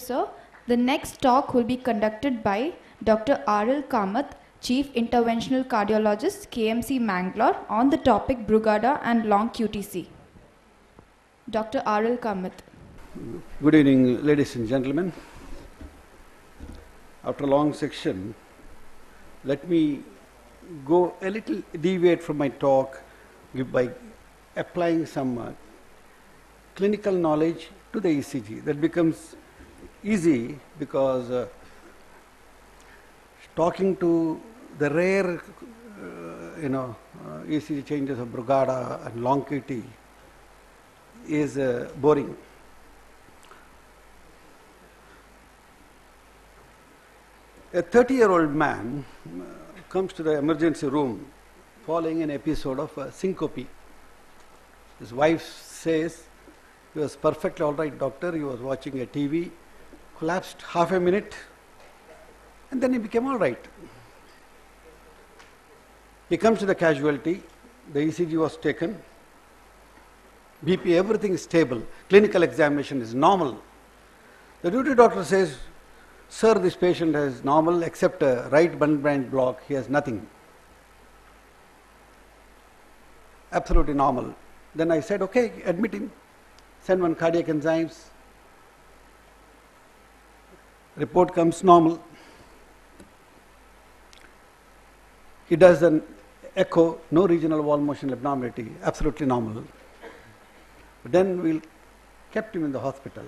Sir. The next talk will be conducted by Dr. R.L. Kamath, Chief Interventional Cardiologist, KMC Mangalore, on the topic Brugada and long QTC. Dr. R.L. Kamath. Good evening, ladies and gentlemen. After a long section, let me go a little deviate from my talk by applying some clinical knowledge to the ECG. That becomes easy because talking to the rare ECG changes of Brugada and long QT is boring. A 30-year-old man comes to the emergency room following an episode of syncope. His wife says, "He was perfectly all right, doctor. He was watching a TV, collapsed half a minute, and then he became all right." He comes to the casualty. The ECG was taken. BP, everything is stable. Clinical examination is normal. The duty doctor says, "Sir, this patient has normal except a right bun branch block. He has nothing." Absolutely normal. Then I said, "Okay, admit him. Send one cardiac enzymes." Report comes normal. He does an echo, no regional wall motion abnormality, absolutely normal. But then we kept him in the hospital.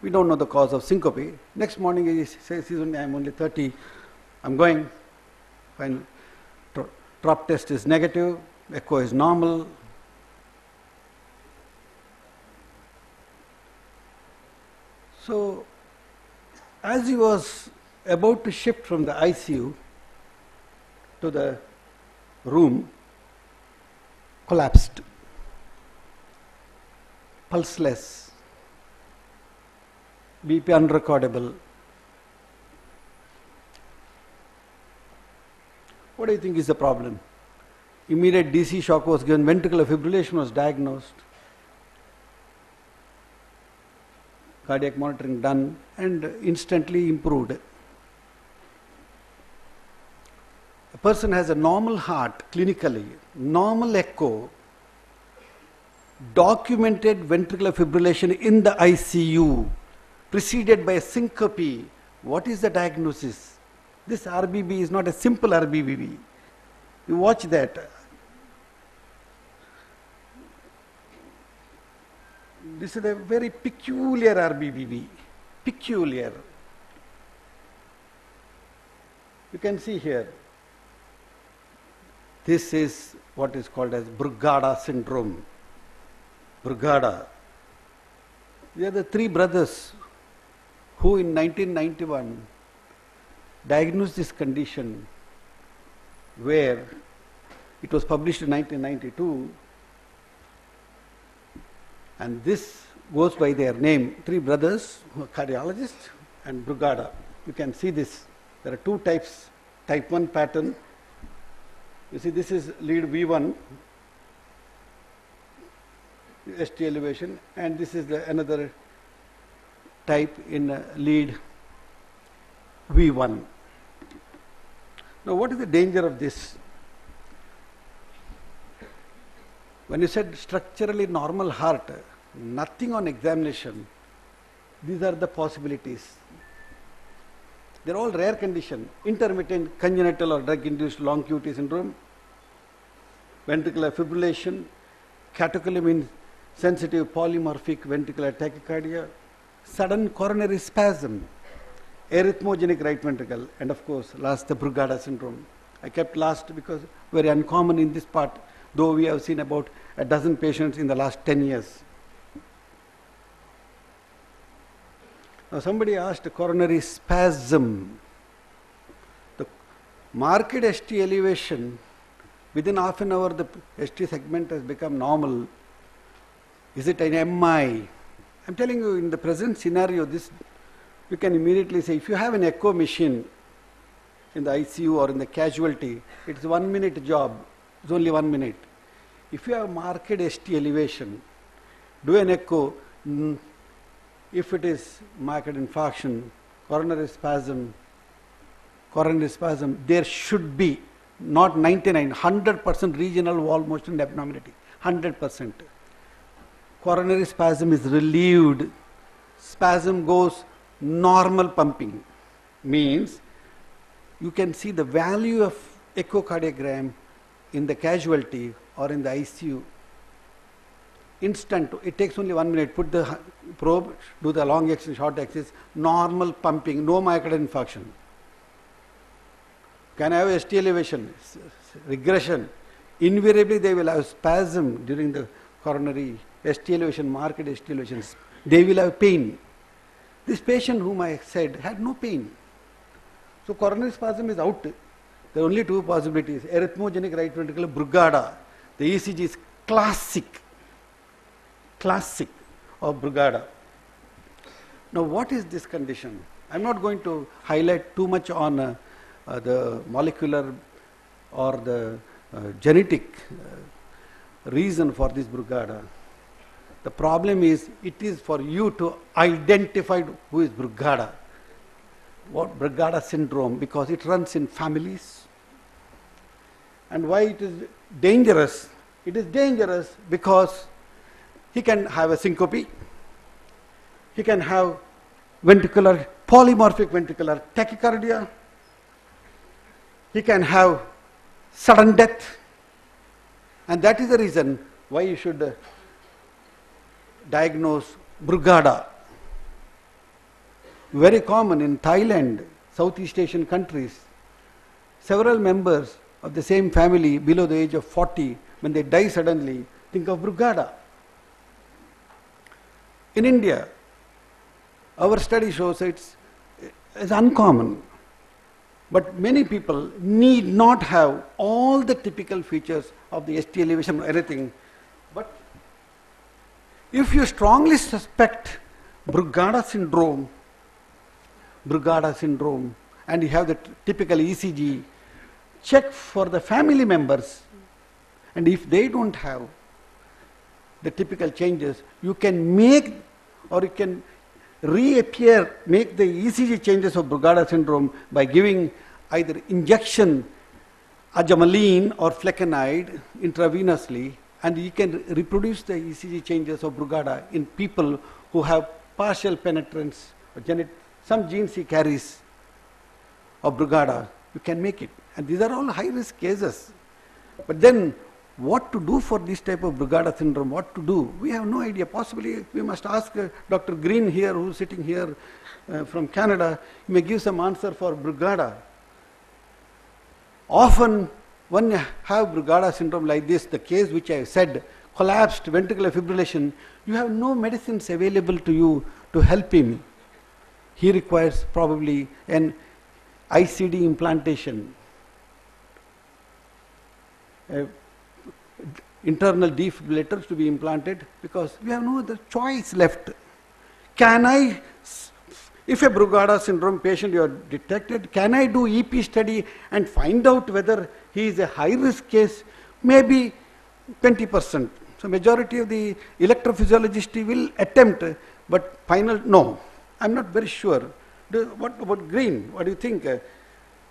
We don't know the cause of syncope. Next morning he says, "I'm only 30, I'm going." Fine. Trop test is negative, echo is normal. So, as he was about to shift from the ICU to the room, collapsed, pulseless, BP unrecordable. What do you think is the problem? Immediate DC shock was given, ventricular fibrillation was diagnosed, cardiac monitoring done, and instantly improved. A person has a normal heart clinically, normal echo, documented ventricular fibrillation in the ICU, preceded by a syncope. What is the diagnosis? This RBB is not a simple RBB. You watch that. This is a very peculiar RBBB. Peculiar. You can see here. This is what is called as Brugada syndrome. Brugada. They are the three brothers who in 1991 diagnosed this condition, where it was published in 1992, and this goes by their name, three brothers who are cardiologists, and Brugada. You can see this. There are two types, type 1 pattern. You see, this is lead V1, ST elevation, and this is another type in lead V1. Now, what is the danger of this? When you said structurally normal heart, nothing on examination, these are the possibilities. They are all rare condition. Intermittent congenital or drug-induced long QT syndrome, ventricular fibrillation, catecholamine sensitive polymorphic ventricular tachycardia, sudden coronary spasm, arrhythmogenic right ventricle, and of course last the Brugada syndrome. I kept last because very uncommon in this part, though we have seen about a dozen patients in the last 10 years. Now somebody asked coronary spasm. The marked ST elevation, within half an hour the ST segment has become normal. Is it an MI? I'm telling you, in the present scenario, this you can immediately say, if you have an echo machine in the ICU or in the casualty, it's a 1 minute job. It's only 1 minute. If you have marked ST elevation, do an echo, if it is myocardial infarction, coronary spasm, there should be not 99, 100% regional wall motion abnormality, 100%. Coronary spasm is relieved, spasm goes normal pumping, means you can see the value of echocardiogram in the casualty or in the ICU. Instant, it takes only 1 minute, put the probe, do the long axis, short axis, normal pumping, no myocardial infarction. Can I have ST elevation, regression? Invariably they will have spasm during the coronary, ST elevation, marked ST elevations. They will have pain. This patient whom I said had no pain. So coronary spasm is out. There are only two possibilities, arrhythmogenic right ventricular Brugada. The ECG is classic of Brugada. Now what is this condition? I am not going to highlight too much on the molecular or the genetic reason for this Brugada. The problem is, it is for you to identify who is Brugada. What Brugada syndrome, because it runs in families. And why it is dangerous? It is dangerous because he can have a syncope, he can have polymorphic ventricular tachycardia, he can have sudden death, and that is the reason why you should diagnose Brugada. Very common in Thailand, Southeast Asian countries. Several members of the same family below the age of 40, when they die suddenly, think of Brugada. In India, our study shows it's uncommon. But many people need not have all the typical features of the ST elevation or anything. But if you strongly suspect Brugada syndrome, and you have the typical ECG, check for the family members. And if they don't have the typical changes, you can make or you can make the ECG changes of Brugada syndrome by giving either injection ajamalene or flecainide intravenously, and you can reproduce the ECG changes of Brugada in people who have partial penetrance or some genes he carries of Brugada. You can make it, and these are all high risk cases. But then what to do for this type of Brugada syndrome, what to do? We have no idea. Possibly we must ask Dr. Green here, who is sitting here from Canada. He may give some answer for Brugada. Often when you have Brugada syndrome like this, the case which I said, collapsed ventricular fibrillation, you have no medicines available to you to help him. He requires probably an ICD implantation. Internal defibrillators to be implanted, because we have no other choice left. Can I, if a Brugada syndrome patient you are detected, can I do EP study and find out whether he is a high risk case? Maybe 20%. So majority of the electrophysiologist will attempt, but final, no. I'm not very sure. What about Green? What do you think?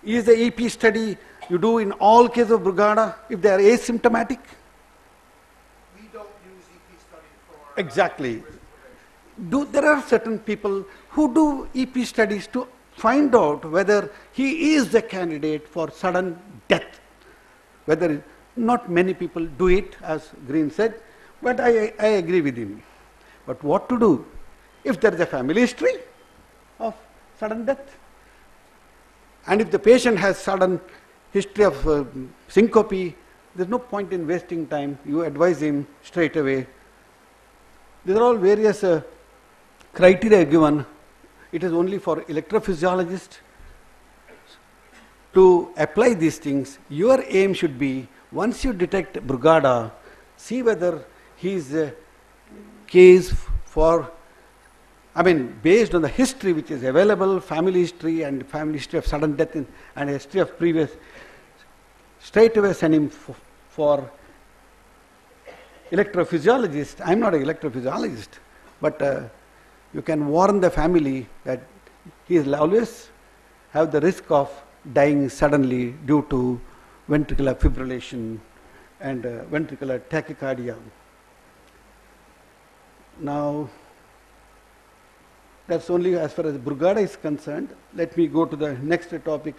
Is the EP study you do in all cases of Brugada if they are asymptomatic? Exactly. There are certain people who do EP studies to find out whether he is the candidate for sudden death. Whether not many people do it, as Green said, but I agree with him. But what to do if there is a family history of sudden death? And if the patient has sudden history of syncope, there's no point in wasting time. You advise him straight away. These are all various criteria given. It is only for electrophysiologists to apply these things. Your aim should be, once you detect Brugada, see whether he is a case for, based on the history which is available, family history and family history of sudden death and history of previous, straight away send him for electrophysiologist. I'm not an electrophysiologist, but you can warn the family that he will always have the risk of dying suddenly due to ventricular fibrillation and ventricular tachycardia. Now, that's only as far as Brugada is concerned. Let me go to the next topic,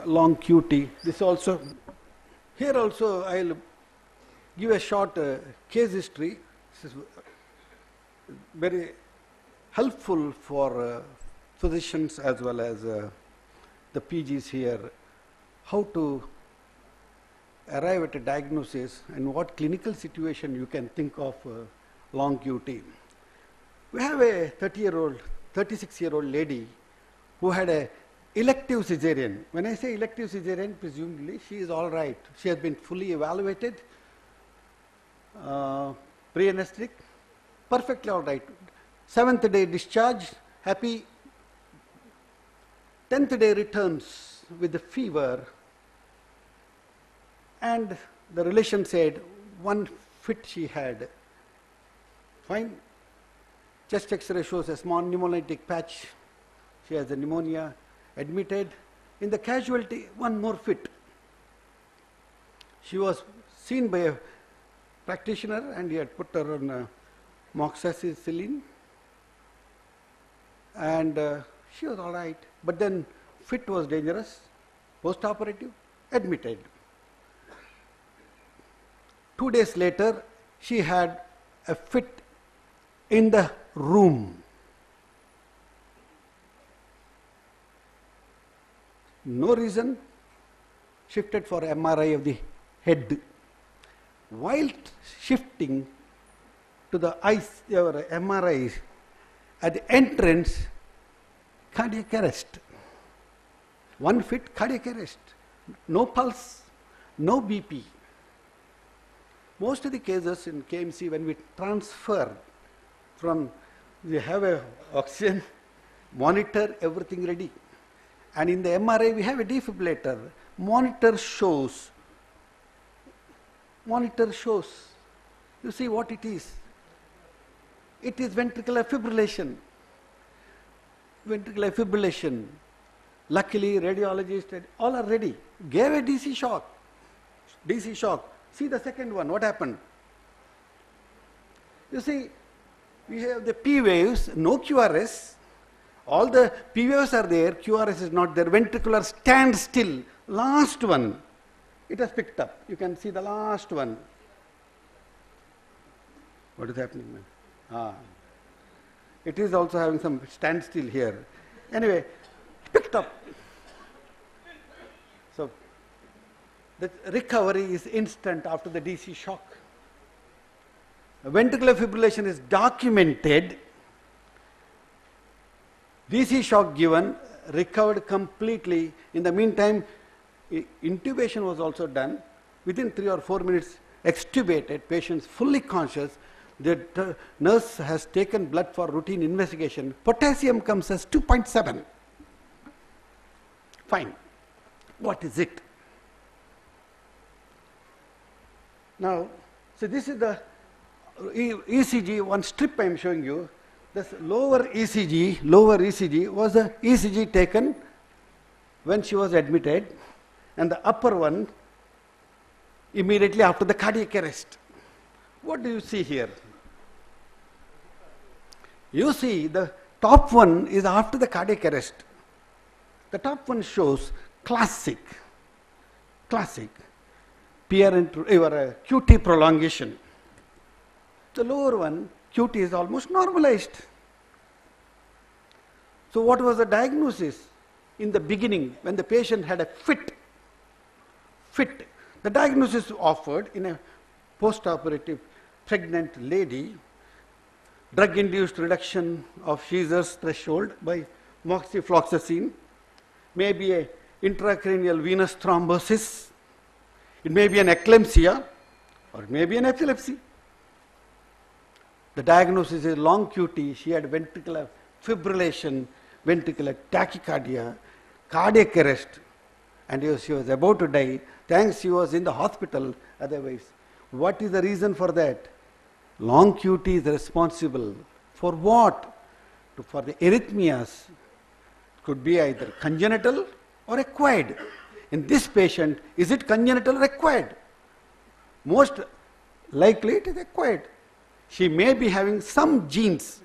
long QT. This also, here also I'll give a short case history. This is very helpful for physicians as well as the PGs here, how to arrive at a diagnosis and what clinical situation you can think of long QT. We have a 36-year-old lady who had a elective cesarean. When I say elective cesarean, presumably she is all right. She has been fully evaluated, pre-anesthetic, perfectly all right. 7th day discharge, happy. 10th day returns with the fever, and the relation said one fit she had. Fine. Chest X-ray shows a small pneumolytic patch. She has a pneumonia, admitted. In the casualty, one more fit. She was seen by a practitioner and he had put her on moxicillin, and she was all right. But then fit was dangerous, post-operative, admitted. 2 days later, she had a fit in the room. No reason, shifted for MRI of the head. While shifting to the MRI, at the entrance, cardiac arrest. One fit, cardiac arrest. No pulse, no BP. Most of the cases in KMC, when we transfer from, we have a oxygen, monitor, everything ready. And in the MRI, we have a defibrillator. Monitor shows. You see what it is? It is ventricular fibrillation. Ventricular fibrillation. Luckily, radiologists all are ready. Gave a DC shock. DC shock. See the second one, what happened? You see, we have the P waves, no QRS. All the P waves are there, QRS is not there. Ventricular standstill. Last one, it has picked up. You can see the last one. What is happening, man? It is also having some standstill here. Anyway, picked up. So, the recovery is instant after the DC shock. Ventricular fibrillation is documented. DC shock given, recovered completely. In the meantime, intubation was also done. Within 3 or 4 minutes, extubated, patients fully conscious. The nurse has taken blood for routine investigation. Potassium comes as 2.7. Fine. What is it? Now, so this is the ECG, one strip I am showing you. This lower ECG was the ECG taken when she was admitted, and the upper one immediately after the cardiac arrest. What do you see here? You see the top one is after the cardiac arrest. The top one shows classic QT prolongation. The lower one, QT is almost normalized. So what was the diagnosis? In the beginning, when the patient had a fit, the diagnosis offered in a post-operative pregnant lady, drug-induced reduction of Scheizer's threshold by moxifloxacin, maybe a intracranial venous thrombosis, it may be an eclampsia, or it may be an epilepsy. The diagnosis is long QT. She had ventricular fibrillation, ventricular tachycardia, cardiac arrest, and she was about to die. Thanks, she was in the hospital. Otherwise, what is the reason for that? Long QT is responsible for what? For the arrhythmias. Could be either congenital or acquired. In this patient, is it congenital or acquired? Most likely it is acquired. She may be having some genes.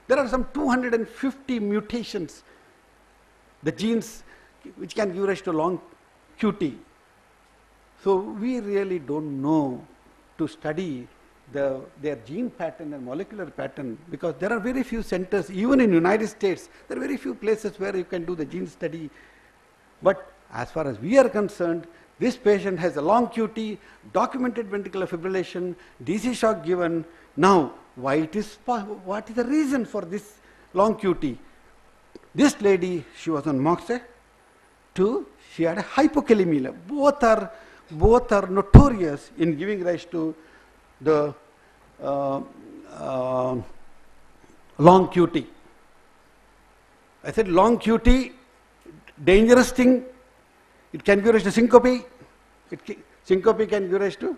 There are some 250 mutations, the genes which can give rise to long QT. So we really don't know to study their gene pattern and molecular pattern, because there are very few centers, even in United States, there are very few places where you can do the gene study. But as far as we are concerned, this patient has a long QT, documented ventricular fibrillation, DC shock given. Now, what is the reason for this long QT? This lady, she was on Moxa. 2, she had a hypokalemia. Both are notorious in giving rise to the long QT. I said long QT, dangerous thing. It can give rise to syncope. Syncope can give rise to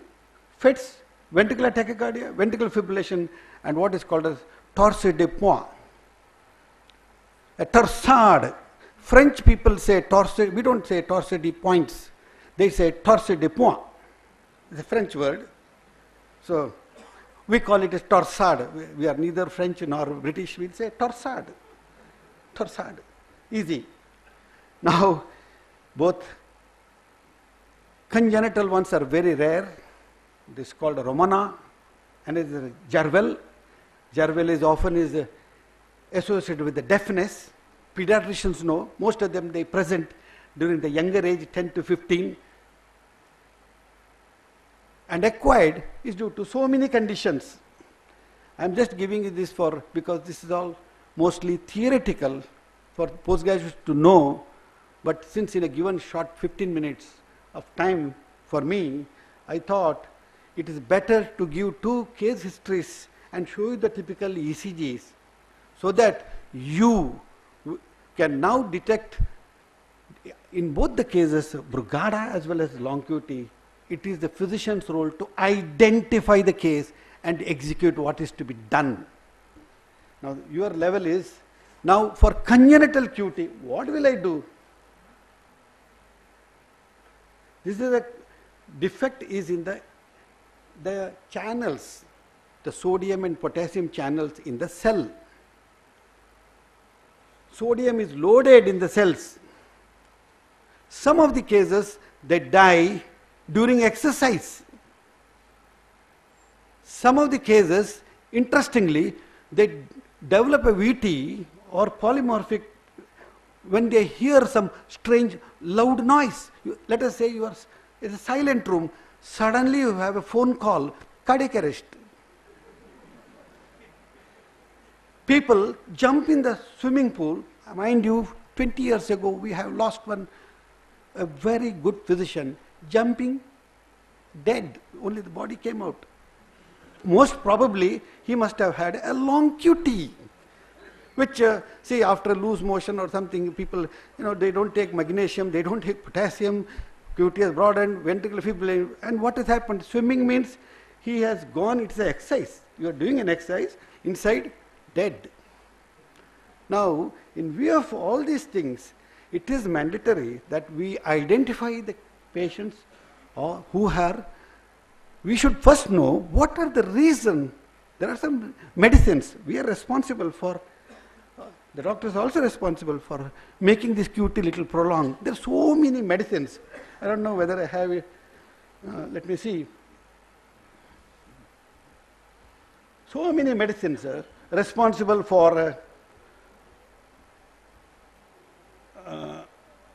fits, ventricular tachycardia, ventricular fibrillation, and what is called as torsade de pointes. A torsade. French people say torsade. We don't say torsade de pointes. They say torsade de pointes. It's a French word. So we call it as torsade. We are neither French nor British. We say torsade. Torsade. Easy. Now, both congenital ones are very rare. This is called a Romana, and it is a Jervell. Jervell is often associated with the deafness. Pediatricians know, most of them they present during the younger age, 10 to 15. And acquired is due to so many conditions. I am just giving you this because this is all mostly theoretical for postgraduates to know, but since in a given short 15 minutes of time for me, I thought it is better to give 2 case histories and show you the typical ECGs, so that you can now detect in both the cases, Brugada as well as long QT. It is the physician's role to identify the case and execute what is to be done. Now your level is, now for congenital QT, what will I do? This is a defect is in the channels, the sodium and potassium channels in the cell. Sodium is loaded in the cells. Some of the cases, they die during exercise. Some of the cases, interestingly, they develop a VT or polymorphic when they hear some strange loud noise. Let us say you are in a silent room, suddenly you have a phone call, cardiac arrest. People jump in the swimming pool. Mind you, 20 years ago we have lost a very good physician, jumping dead, only the body came out. Most probably he must have had a long QT, which see, after loose motion or something, people, they don't take magnesium, they don't take potassium, QT has broadened, ventricular fibrillation, and what has happened? Swimming means he has gone, it's an exercise. You are doing an exercise, inside dead. Now, in view of all these things, it is mandatory that we identify the patients we should first know what are the reasons. There are some medicines we are responsible for. The doctor is also responsible for making this QT little prolonged. There are so many medicines. I don't know whether I have it. Let me see. So many medicines are responsible for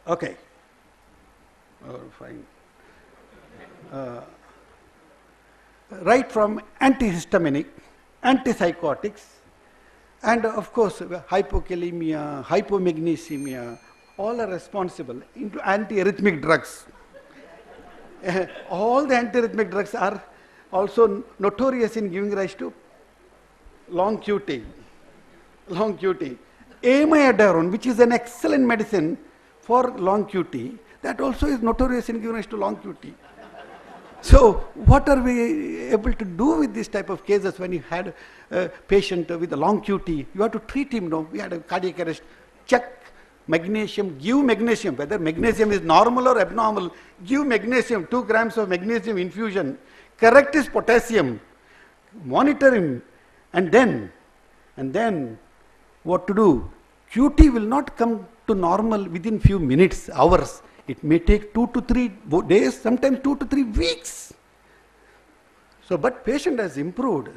okay. Oh, fine. Right from antihistaminic, antipsychotics, and of course hypokalemia, hypomagnesemia, all are responsible, into antiarrhythmic drugs. All the antiarrhythmic drugs are also notorious in giving rise to long QT. Long QT. Amiodarone, which is an excellent medicine for long QT, that also is notorious in giving rise to long QT. So what are we able to do with this type of cases when you had a patient with a long QT? You have to treat him, no? We had a cardiac arrest, check magnesium, give magnesium, whether magnesium is normal or abnormal, give magnesium, 2 grams of magnesium infusion, correct his potassium, monitor him, and then what to do? QT will not come to normal within few minutes, hours. It may take 2 to 3 days, sometimes 2 to 3 weeks. So, but patient has improved.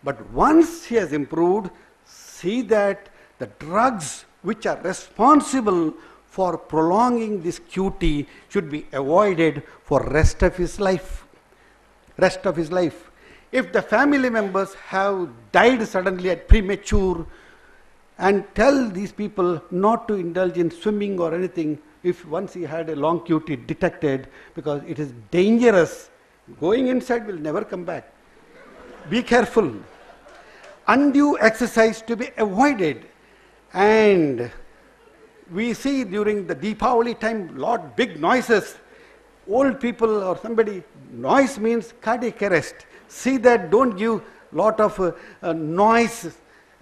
But once he has improved, see that the drugs which are responsible for prolonging this QT should be avoided for rest of his life. Rest of his life. If the family members have died suddenly at premature, and tell these people not to indulge in swimming or anything if once he had a long QT detected, because it is dangerous. Going inside will never come back. Be careful. Undue exercise to be avoided. And we see during the Deepavali time, lot big noises. Old people or somebody, noise means cardiac arrest. See that, don't give lot of noise,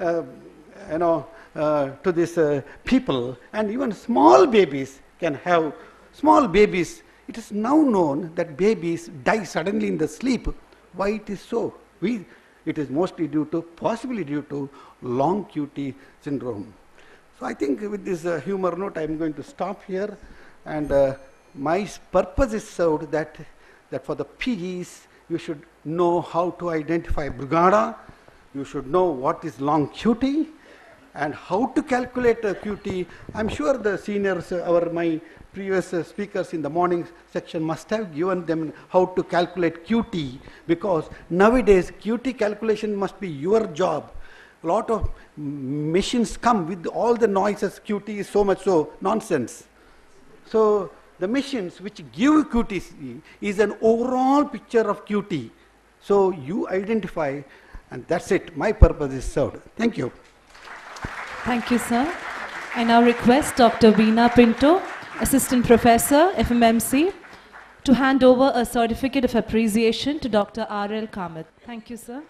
to these people. And even small babies can have, it is now known that babies die suddenly in the sleep. Why it is so? It is mostly possibly due to long QT syndrome. So I think with this humor note, I am going to stop here. And my purpose is served that for the PGs, you should know how to identify Brugada, you should know what is long QT, and how to calculate a QT. I'm sure the seniors, my previous speakers in the morning section must have given them how to calculate QT, because nowadays QT calculation must be your job. A lot of machines come with all the noises, QT is so much so, nonsense. So the machines which give QT is an overall picture of QT. So you identify, and that's it. My purpose is served. Thank you. Thank you, sir. I now request Dr. Veena Pinto, Assistant Professor, FMMC, to hand over a certificate of appreciation to Dr. R.L. Kamath. Thank you, sir.